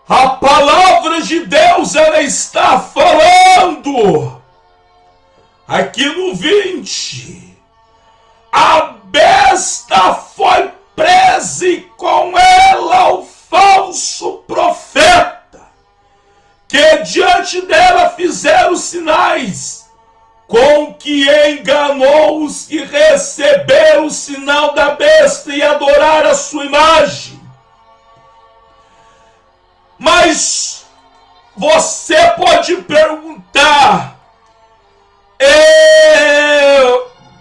Speaker 1: A palavra de Deus, ela está falando aqui no 20, a besta foi presa e com ela o falso profeta, que diante dela fizeram sinais, com que enganou os que receberam o sinal da besta e adoraram a sua imagem. Mas você pode perguntar,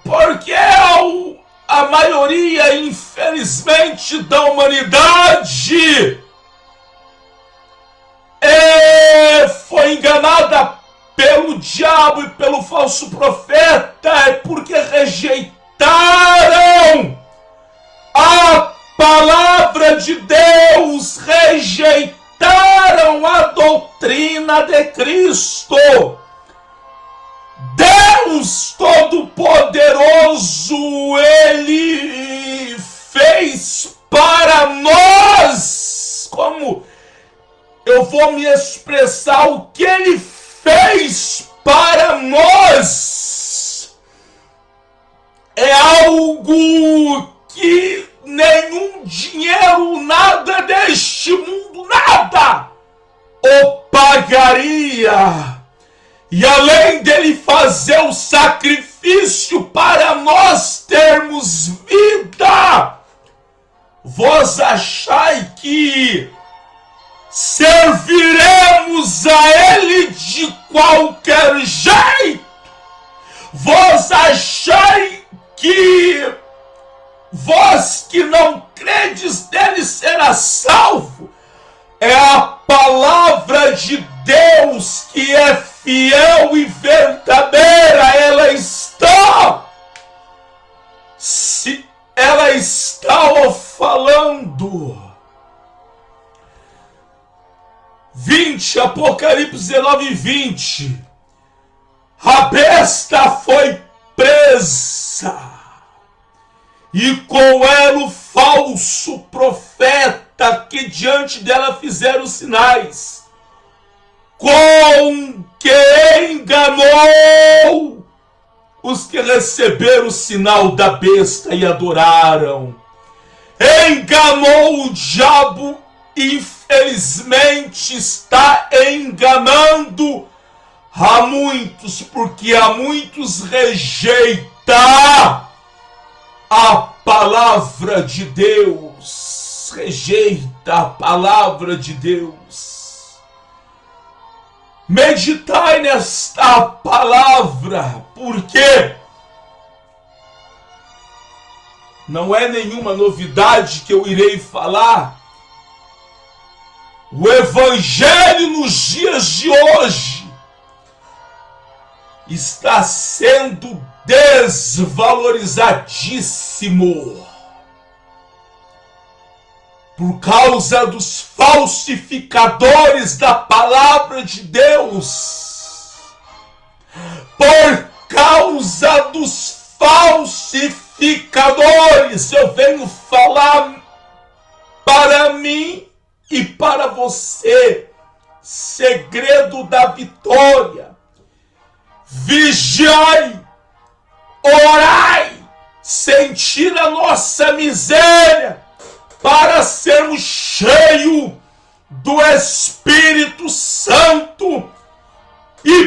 Speaker 1: por que a maioria, infelizmente, da humanidade foi enganada pelo diabo e pelo falso profeta? É porque rejeitaram a palavra de Deus, rejeitaram a doutrina de Cristo. Deus Todo-Poderoso, Ele fez para nós, como eu vou me expressar, o que Ele fez para nós é algo que nenhum dinheiro, nada deste mundo, nada o pagaria. E além dele fazer o sacrifício para nós termos vida, vós achai que serviremos a ele de qualquer jeito? Vós achai que vós que não credes nele será salvo? É a palavra de Deus que é fiel e verdadeira. Ela está falando. 20, Apocalipse 19, 20. A besta foi presa, e com ela o falso profeta, que diante dela fizeram sinais, com que enganou os que receberam o sinal da besta e adoraram. Enganou o diabo, infelizmente está enganando a muitos, porque a muitos rejeita a palavra de Deus, rejeita a palavra de Deus. Meditai nesta palavra, porque não é nenhuma novidade que eu irei falar. O evangelho nos dias de hoje está sendo desvalorizadíssimo por causa dos falsificadores da palavra de Deus, por causa dos falsificadores. Eu venho falar para mim e para você, segredo da vitória: vigiai, orai, sentir a nossa miséria, para sermos cheios do Espírito Santo e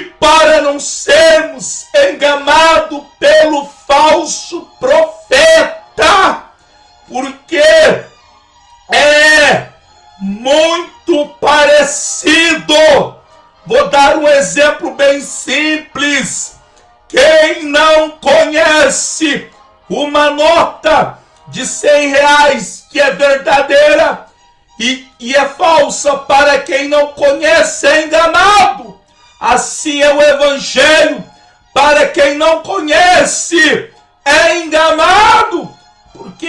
Speaker 1: não sermos enganados pelo falso profeta, porque é muito parecido. Vou dar um exemplo bem simples. Quem não conhece uma nota de R$100 que é verdadeira e é falsa, para quem não conhece é enganado. Assim é o evangelho, para quem não conhece é enganado, porque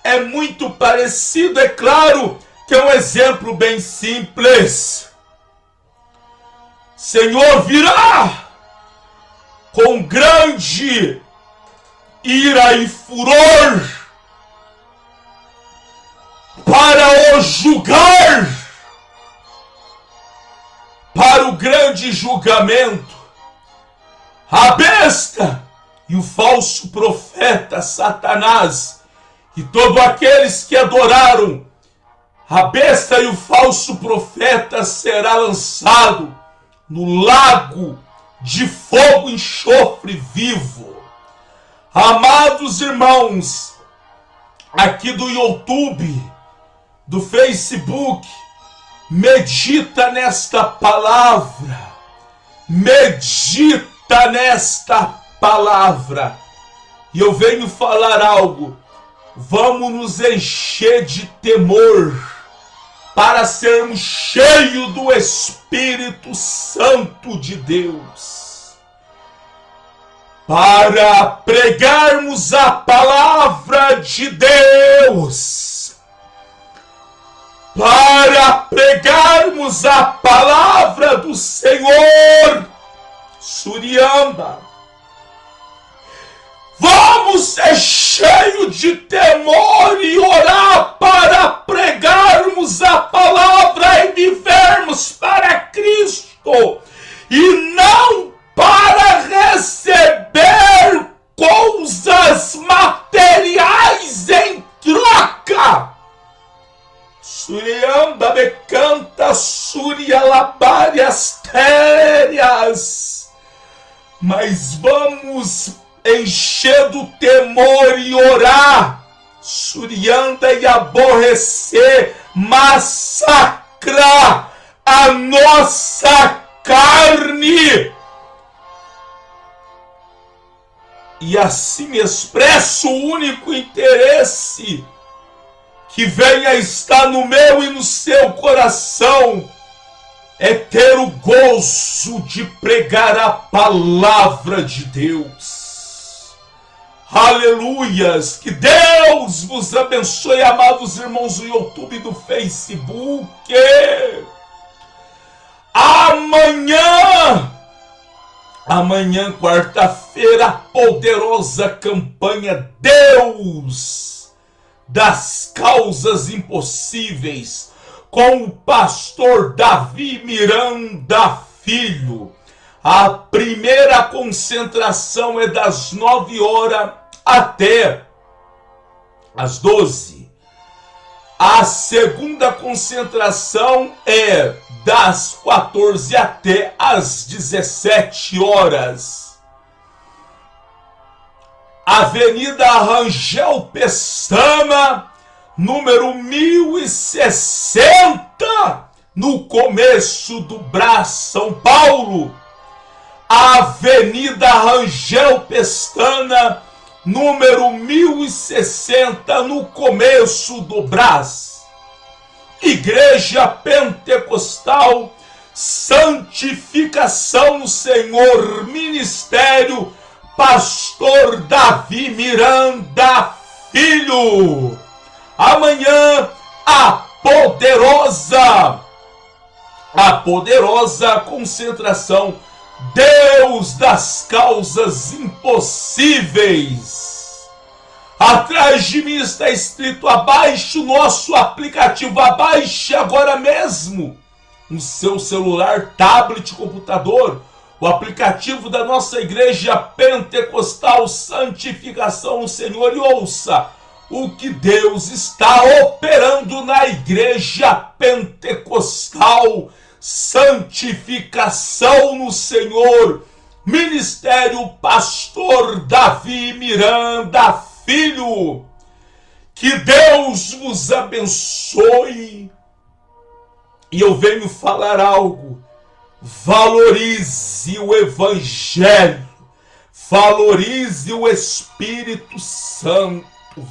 Speaker 1: é muito parecido. É claro que é um exemplo bem simples. Senhor virá com grande ira e furor para o julgar, para o grande julgamento. A besta e o falso profeta Satanás e todos aqueles que adoraram a besta e o falso profeta será lançado no lago de fogo e enxofre vivo. Amados irmãos, aqui do YouTube, do Facebook, medita nesta palavra, medita nesta palavra. E eu venho falar algo. Vamos nos encher de temor para sermos cheios do Espírito Santo de Deus, para pregarmos a palavra de Deus, para pregarmos a palavra do Senhor. Suriamba, vamos ser cheios de temor e orar para pregarmos a palavra e vivermos para Cristo e não para receber coisas materiais em troca. Suriamba me canta, surialabárias térias. Mas vamos encher do temor e orar, surianda, e aborrecer, massacrar a nossa carne. E assim expresso o único interesse que venha estar no meu e no seu coração, é ter o gozo de pregar a palavra de Deus. Aleluias! Que Deus vos abençoe, amados irmãos do YouTube e do Facebook. Amanhã, quarta-feira, poderosa campanha Deus das causas impossíveis, com o pastor Davi Miranda Filho. A primeira concentração é das 9 horas até as 12. A segunda concentração é das 14 até as 17 horas. Avenida Rangel Pestana, número 1060, no começo do Brás, São Paulo. Avenida Rangel Pestana, número 1060, no começo do Brás. Igreja Pentecostal Santificação no Senhor, Ministério Pastor Davi Miranda Filho. Amanhã a poderosa concentração Deus das causas impossíveis. Atrás de mim está escrito: abaixe o nosso aplicativo, abaixe agora mesmo no seu celular, tablet, computador, o aplicativo da nossa Igreja Pentecostal Santificação no Senhor, e ouça o que Deus está operando na Igreja Pentecostal Santificação no Senhor, Ministério Pastor Davi Miranda Filho. Que Deus vos abençoe. E eu venho falar algo. Valorize o Evangelho. Valorize o Espírito Santo.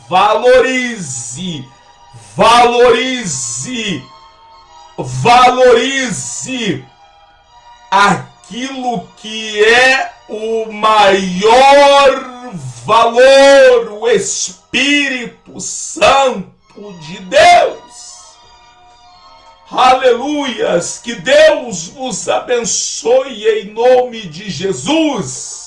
Speaker 1: Valorize. Valorize. Valorize aquilo que é o maior valor, o Espírito Santo de Deus. Aleluias! Que Deus vos abençoe em nome de Jesus.